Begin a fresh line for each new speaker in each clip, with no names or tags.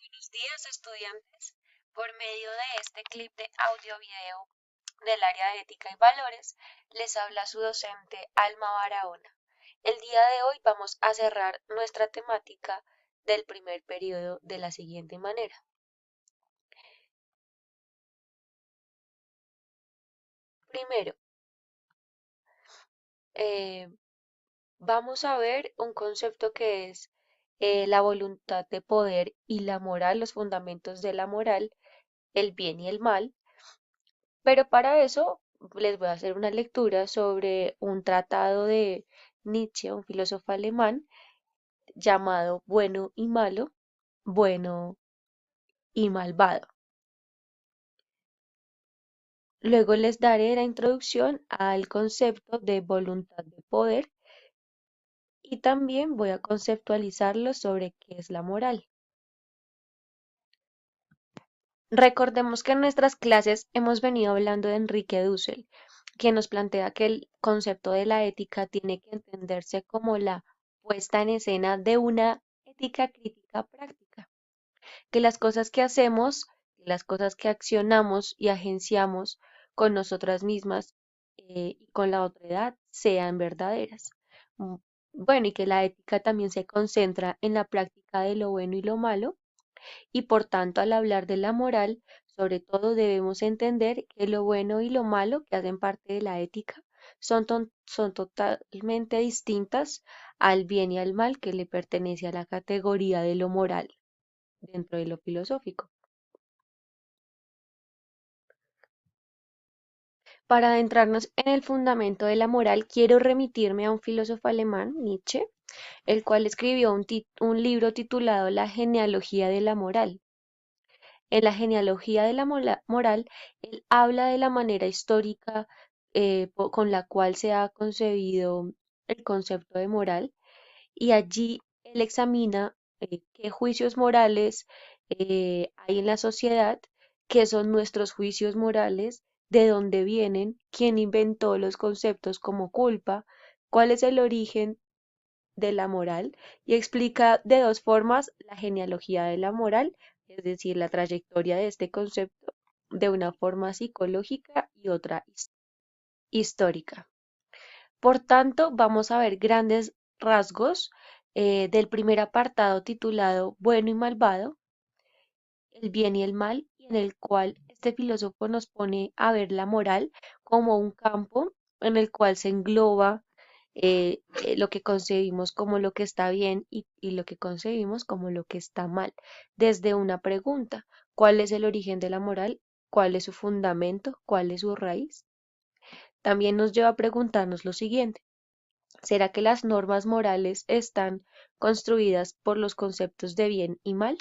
Buenos días, estudiantes. Por medio de este clip de audio-video del área de ética y valores, les habla su docente Alma Barahona. El día de hoy vamos a cerrar nuestra temática del primer periodo de la siguiente manera. Primero, eh, vamos a ver un concepto que es la voluntad de poder y la moral, los fundamentos de la moral, el bien y el mal. Pero para eso les voy a hacer una lectura sobre un tratado de Nietzsche, un filósofo alemán, llamado Bueno y Malo, Bueno y Malvado. Luego les daré la introducción al concepto de voluntad de poder y también voy a conceptualizarlo sobre qué es la moral. Recordemos que en nuestras clases hemos venido hablando de Enrique Dussel, quien nos plantea que el concepto de la ética tiene que entenderse como la puesta en escena de una ética crítica práctica, que las cosas que hacemos, las cosas que accionamos y agenciamos con nosotras mismas y con la otra edad sean verdaderas. Mm, Bueno, y que la ética también se concentra en la práctica de lo bueno y lo malo y por tanto al hablar de la moral, sobre todo debemos entender que lo bueno y lo malo que hacen parte de la ética son totalmente distintas al bien y al mal que le pertenece a la categoría de lo moral dentro de lo filosófico. Para adentrarnos en el fundamento de la moral, quiero remitirme a un filósofo alemán, Nietzsche, el cual escribió un libro titulado La genealogía de la moral. En la genealogía de la moral, él habla de la manera histórica con la cual se ha concebido el concepto de moral y allí él examina qué juicios morales hay en la sociedad, qué son nuestros juicios morales, de dónde vienen, quién inventó los conceptos como culpa, cuál es el origen de la moral y explica de dos formas la genealogía de la moral, es decir, la trayectoria de este concepto de una forma psicológica y otra histórica. Por tanto, vamos a ver grandes rasgos del primer apartado titulado Bueno y Malvado, el bien y el mal, y en el cual este filósofo nos pone a ver la moral como un campo en el cual se engloba lo que concebimos como lo que está bien y lo que concebimos como lo que está mal. Desde una pregunta, ¿cuál es el origen de la moral? ¿Cuál es su fundamento? ¿Cuál es su raíz? También nos lleva a preguntarnos lo siguiente. ¿Será que las normas morales están construidas por los conceptos de bien y mal?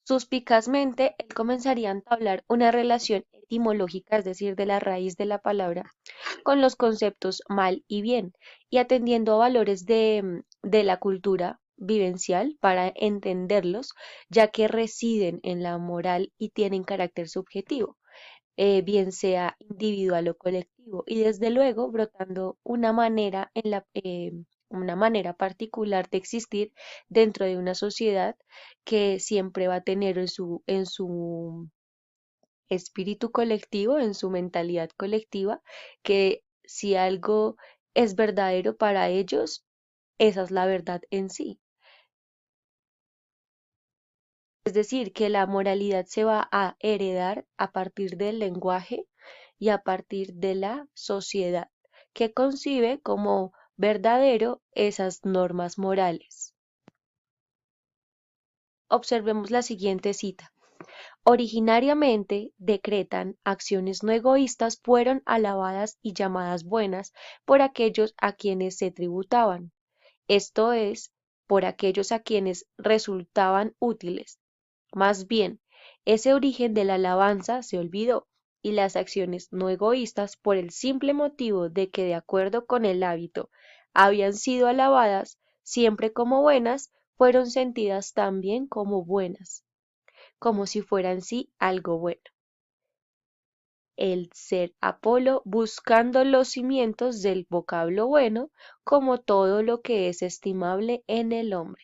Suspicazmente, él comenzaría a entablar una relación etimológica, es decir, de la raíz de la palabra, con los conceptos mal y bien, y atendiendo a valores de la cultura vivencial para entenderlos, ya que residen en la moral y tienen carácter subjetivo, bien sea individual o colectivo, y desde luego brotando una manera particular de existir dentro de una sociedad que siempre va a tener en su espíritu colectivo, en su mentalidad colectiva, que si algo es verdadero para ellos, esa es la verdad en sí. Es decir, que la moralidad se va a heredar a partir del lenguaje y a partir de la sociedad, que concibe como verdadero esas normas morales. Observemos la siguiente cita. Originariamente, decretan, acciones no egoístas fueron alabadas y llamadas buenas por aquellos a quienes se tributaban, esto es, por aquellos a quienes resultaban útiles. Más bien, ese origen de la alabanza se olvidó, y las acciones no egoístas, por el simple motivo de que de acuerdo con el hábito habían sido alabadas siempre como buenas, fueron sentidas también como buenas, como si fuera en sí algo bueno. El ser Apolo buscando los cimientos del vocablo bueno, como todo lo que es estimable en el hombre.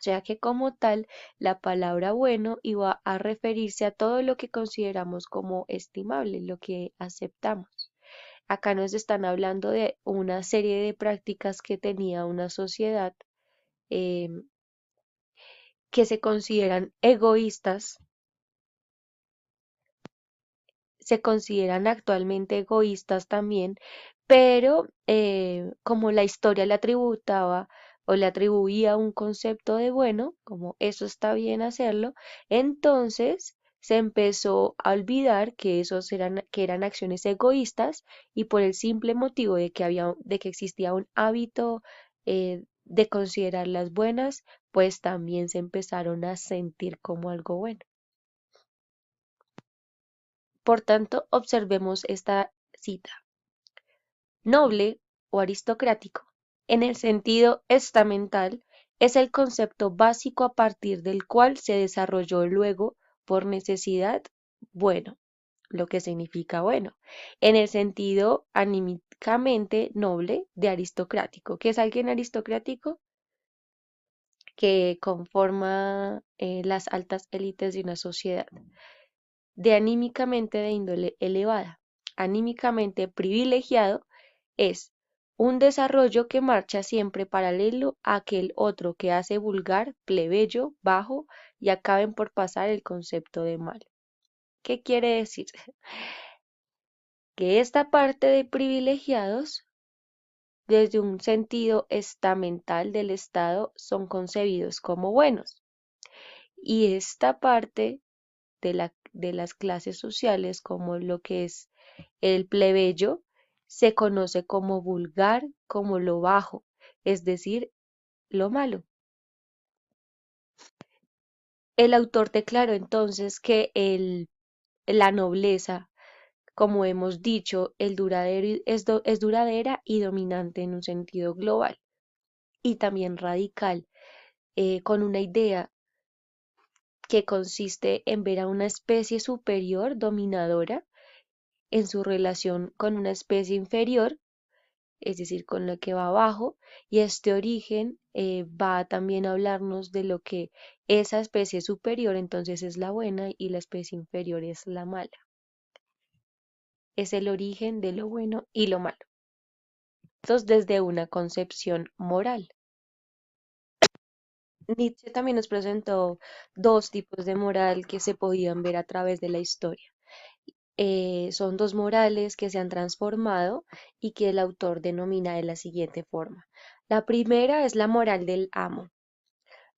sea que como tal, la palabra bueno iba a referirse a todo lo que consideramos como estimable, lo que aceptamos. Acá nos están hablando de una serie de prácticas que tenía una sociedad em, que se consideran egoístas, se consideran actualmente egoístas también, pero como la historia le atributaba o le atribuía un concepto de bueno, como eso está bien hacerlo, entonces se empezó a olvidar que que eran acciones egoístas y por el simple motivo de que existía un hábito de considerarlas buenas, pues también se empezaron a sentir como algo bueno. Por tanto, observemos esta cita. Noble o aristocrático, en el sentido estamental, es el concepto básico a partir del cual se desarrolló luego, por necesidad, bueno, lo que significa bueno, en el sentido anímicamente noble de aristocrático. ¿Qué es alguien aristocrático? Que conforma las altas élites de una sociedad. De anímicamente de índole elevada, anímicamente privilegiado, es un desarrollo que marcha siempre paralelo a aquel otro que hace vulgar, plebeyo, bajo y acaben por pasar el concepto de mal. ¿Qué quiere decir? Que esta parte de privilegiados, desde un sentido estamental del Estado, son concebidos como buenos. Y esta parte de las clases sociales, como lo que es el plebeyo, se conoce como vulgar, como lo bajo, es decir, lo malo. El autor declaró entonces que la nobleza, como hemos dicho, es duradera y dominante en un sentido global y también radical, con una idea que consiste en ver a una especie superior dominadora en su relación con una especie inferior, es decir, con lo que va abajo, y este origen va también a hablarnos de lo que esa especie superior entonces es la buena y la especie inferior es la mala. Es el origen de lo bueno y lo malo. Entonces, desde una concepción moral. Nietzsche también nos presentó dos tipos de moral que se podían ver a través de la historia. Son dos morales que se han transformado y que el autor denomina de la siguiente forma. La primera es la moral del amo.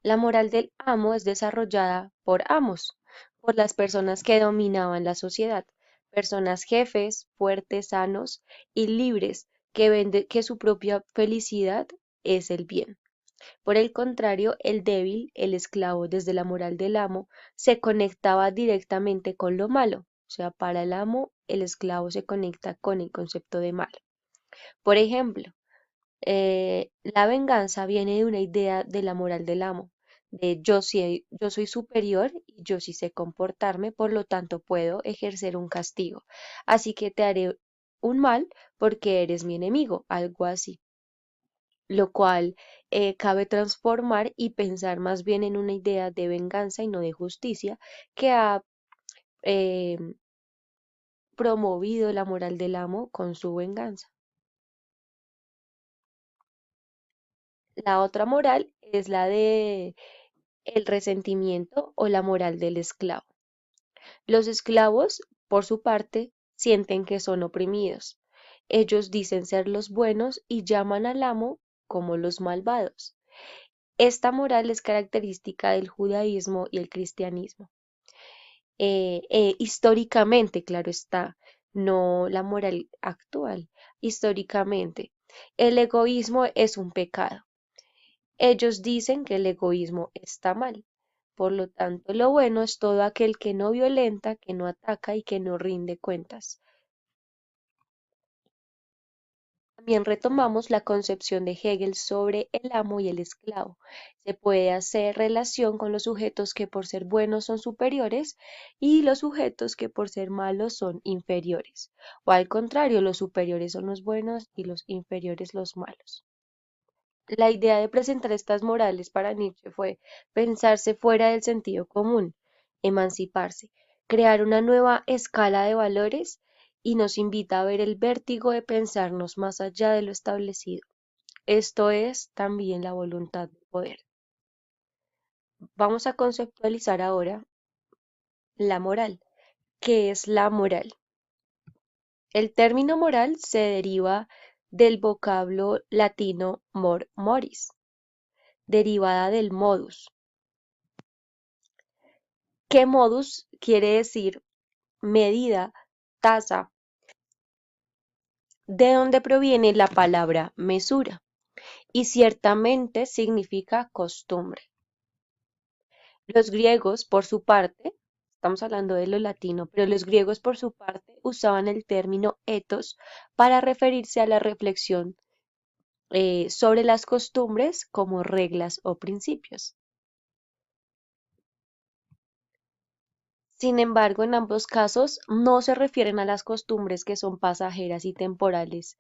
La moral del amo es desarrollada por amos, por las personas que dominaban la sociedad, personas jefes, fuertes, sanos y libres, que ven que su propia felicidad es el bien. Por el contrario, el débil, el esclavo desde la moral del amo, se conectaba directamente con lo malo. O sea, para el amo, el esclavo se conecta con el concepto de mal. Por ejemplo, la venganza viene de una idea de la moral del amo, de yo soy superior y yo sí sé comportarme, por lo tanto puedo ejercer un castigo. Así que te haré un mal porque eres mi enemigo, algo así, lo cual cabe transformar y pensar más bien en una idea de venganza y no de justicia que ha eh, promovido la moral del amo con su venganza. La otra moral es la de el resentimiento o la moral del esclavo. Los esclavos, por su parte, sienten que son oprimidos. Ellos dicen ser los buenos y llaman al amo como los malvados. Esta moral es característica del judaísmo y el cristianismo. Históricamente, claro está, no la moral actual. Históricamente, el egoísmo es un pecado. Ellos dicen que el egoísmo está mal. Por lo tanto, lo bueno es todo aquel que no violenta, que no ataca y que no rinde cuentas. También retomamos la concepción de Hegel sobre el amo y el esclavo. Se puede hacer relación con los sujetos que por ser buenos son superiores y los sujetos que por ser malos son inferiores. O al contrario, los superiores son los buenos y los inferiores los malos. La idea de presentar estas morales para Nietzsche fue pensarse fuera del sentido común, emanciparse, crear una nueva escala de valores y nos invita a ver el vértigo de pensarnos más allá de lo establecido. Esto es también la voluntad de poder. Vamos a conceptualizar ahora la moral. ¿Qué es la moral? El término moral se deriva del vocablo latino mor moris, derivada del modus, que modus quiere decir medida, tasa, de donde proviene la palabra mesura, y ciertamente significa costumbre. Los griegos, por su parte, estamos hablando de lo latino, pero los griegos, por su parte, usaban el término ethos para referirse a la reflexión sobre las costumbres como reglas o principios. Sin embargo, en ambos casos no se refieren a las costumbres que son pasajeras y temporales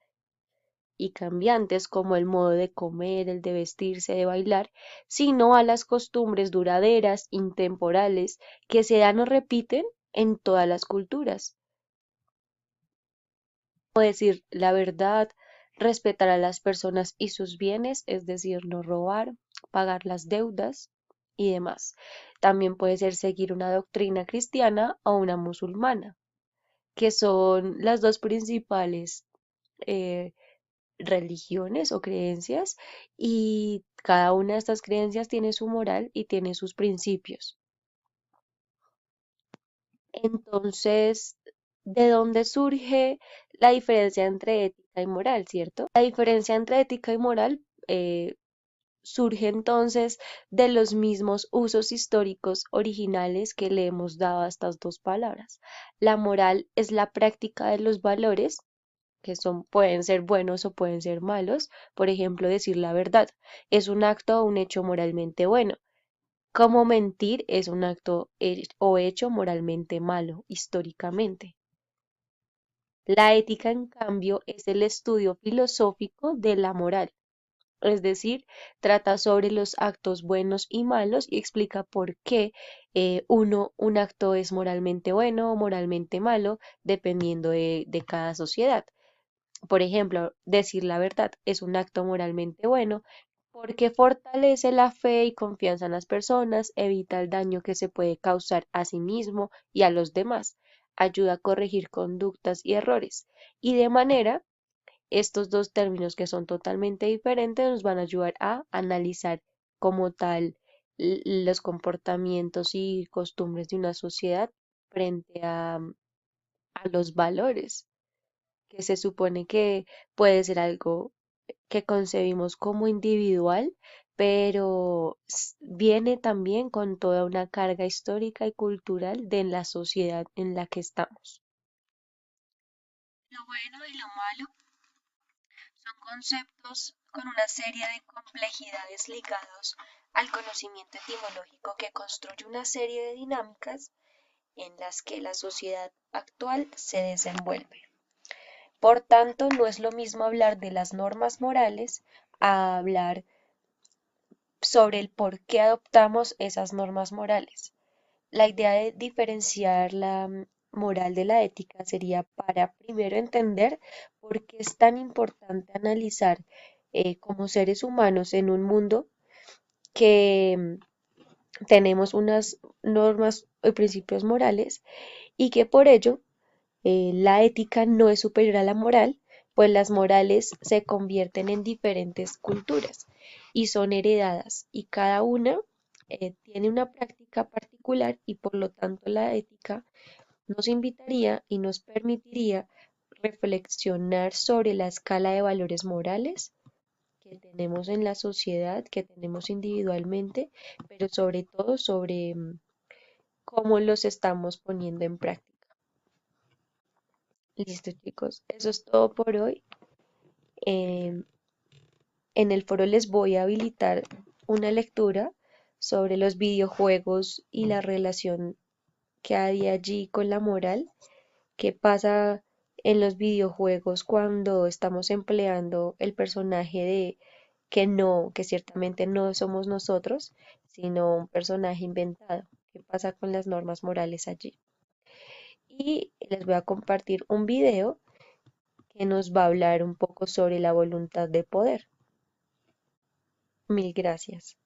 y cambiantes como el modo de comer, el de vestirse, de bailar, sino a las costumbres duraderas, intemporales, que se dan o repiten en todas las culturas. Como decir la verdad, respetar a las personas y sus bienes, es decir, no robar, pagar las deudas y demás. También puede ser seguir una doctrina cristiana o una musulmana, que son las dos principales eh, religiones o creencias, y cada una de estas creencias tiene su moral y tiene sus principios. Entonces, ¿de dónde surge la diferencia entre ética y moral, cierto? La diferencia entre ética y moral surge entonces de los mismos usos históricos originales que le hemos dado a estas dos palabras. La moral es la práctica de los valores, que son, pueden ser buenos o pueden ser malos. Por ejemplo, decir la verdad es un acto o un hecho moralmente bueno, como mentir es un acto o hecho moralmente malo históricamente. La ética, en cambio, es el estudio filosófico de la moral, es decir, trata sobre los actos buenos y malos y explica por qué un acto es moralmente bueno o moralmente malo, dependiendo de cada sociedad. Por ejemplo, decir la verdad es un acto moralmente bueno porque fortalece la fe y confianza en las personas, evita el daño que se puede causar a sí mismo y a los demás, ayuda a corregir conductas y errores. Y de manera, estos dos términos que son totalmente diferentes nos van a ayudar a analizar como tal los comportamientos y costumbres de una sociedad frente a los valores, que se supone que puede ser algo que concebimos como individual, pero viene también con toda una carga histórica y cultural de la sociedad en la que estamos. Lo bueno y lo malo son conceptos con una serie de complejidades ligados al conocimiento etimológico que construye una serie de dinámicas en las que la sociedad actual se desenvuelve. Por tanto, no es lo mismo hablar de las normas morales a hablar sobre el por qué adoptamos esas normas morales. La idea de diferenciar la moral de la ética sería para primero entender por qué es tan importante analizar como seres humanos en un mundo que tenemos unas normas y principios morales y que por ello la ética no es superior a la moral, pues las morales se convierten en diferentes culturas y son heredadas y cada una tiene una práctica particular y por lo tanto la ética nos invitaría y nos permitiría reflexionar sobre la escala de valores morales que tenemos en la sociedad, que tenemos individualmente, pero sobre todo sobre cómo los estamos poniendo en práctica. Listo, chicos, eso es todo por hoy. Em, en el foro les voy a habilitar una lectura sobre los videojuegos y la relación que hay allí con la moral. ¿Qué pasa en los videojuegos cuando estamos empleando el personaje que no, que ciertamente no somos nosotros, sino un personaje inventado. ¿Qué pasa con las normas morales allí? Y les voy a compartir un video que nos va a hablar un poco sobre la voluntad de poder. Mil gracias.